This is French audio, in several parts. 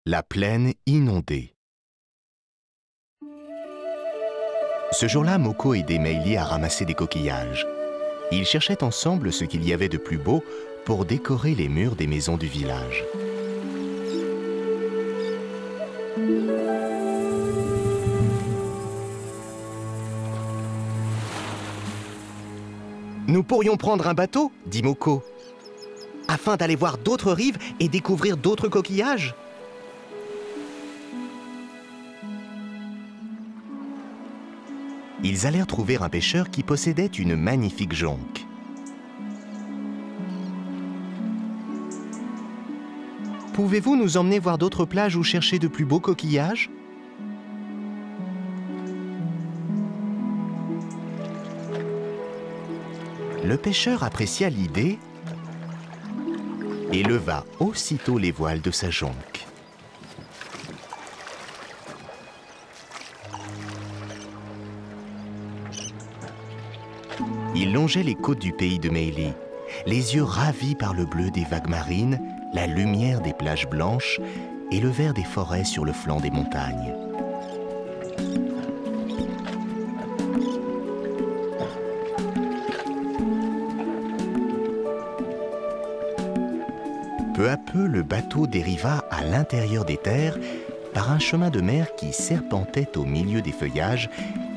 La plaine inondée. Ce jour-là, Moko aidait Meili à ramasser des coquillages. Ils cherchaient ensemble ce qu'il y avait de plus beau pour décorer les murs des maisons du village. Nous pourrions prendre un bateau, dit Moko, afin d'aller voir d'autres rives et découvrir d'autres coquillages. Ils allèrent trouver un pêcheur qui possédait une magnifique jonque. Pouvez-vous nous emmener voir d'autres plages ou chercher de plus beaux coquillages ? Le pêcheur apprécia l'idée et leva aussitôt les voiles de sa jonque. Il longeait les côtes du pays de Meili, les yeux ravis par le bleu des vagues marines, la lumière des plages blanches et le vert des forêts sur le flanc des montagnes. Peu à peu, le bateau dériva à l'intérieur des terres par un chemin de mer qui serpentait au milieu des feuillages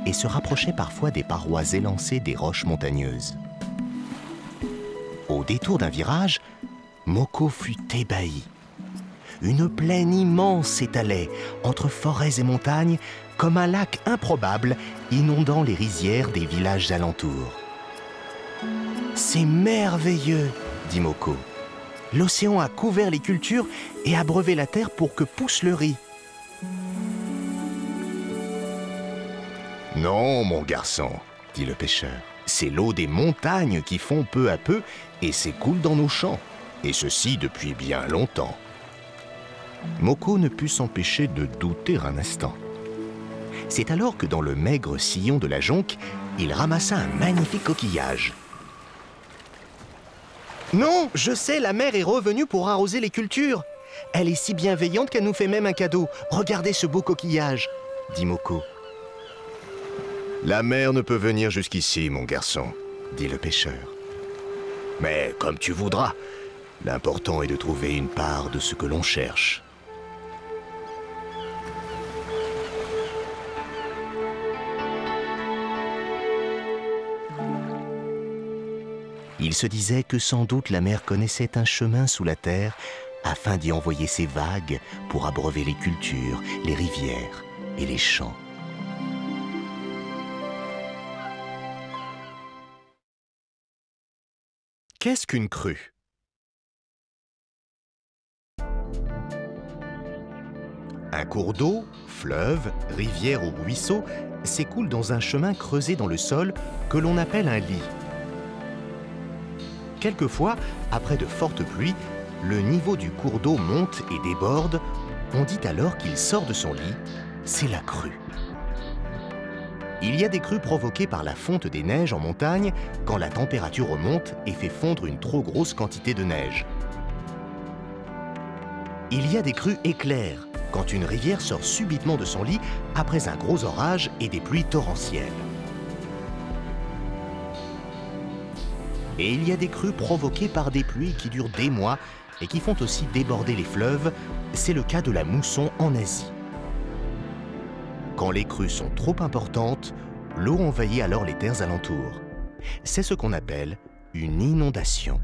et se rapprochait parfois des parois élancées des roches montagneuses. Au détour d'un virage, Moko fut ébahi. Une plaine immense s'étalait entre forêts et montagnes comme un lac improbable inondant les rizières des villages alentours. « C'est merveilleux !» dit Moko. « L'océan a couvert les cultures et abreuvé la terre pour que pousse le riz. » « Non, mon garçon, dit le pêcheur, c'est l'eau des montagnes qui fond peu à peu et s'écoule dans nos champs, et ceci depuis bien longtemps. » Moko ne put s'empêcher de douter un instant. C'est alors que dans le maigre sillon de la jonque, il ramassa un magnifique coquillage. « Non, je sais, la mer est revenue pour arroser les cultures. Elle est si bienveillante qu'elle nous fait même un cadeau. Regardez ce beau coquillage, dit Moko. « La mer ne peut venir jusqu'ici, mon garçon, dit le pêcheur. Mais comme tu voudras, l'important est de trouver une part de ce que l'on cherche. » Il se disait que sans doute la mer connaissait un chemin sous la terre afin d'y envoyer ses vagues pour abreuver les cultures, les rivières et les champs. Qu'est-ce qu'une crue ? Un cours d'eau, fleuve, rivière ou ruisseau s'écoule dans un chemin creusé dans le sol que l'on appelle un lit. Quelquefois, après de fortes pluies, le niveau du cours d'eau monte et déborde. On dit alors qu'il sort de son lit. C'est la crue. Il y a des crues provoquées par la fonte des neiges en montagne quand la température remonte et fait fondre une trop grosse quantité de neige. Il y a des crues éclairs quand une rivière sort subitement de son lit après un gros orage et des pluies torrentielles. Et il y a des crues provoquées par des pluies qui durent des mois et qui font aussi déborder les fleuves. C'est le cas de la mousson en Asie. Quand les crues sont trop importantes, l'eau envahit alors les terres alentours. C'est ce qu'on appelle une inondation.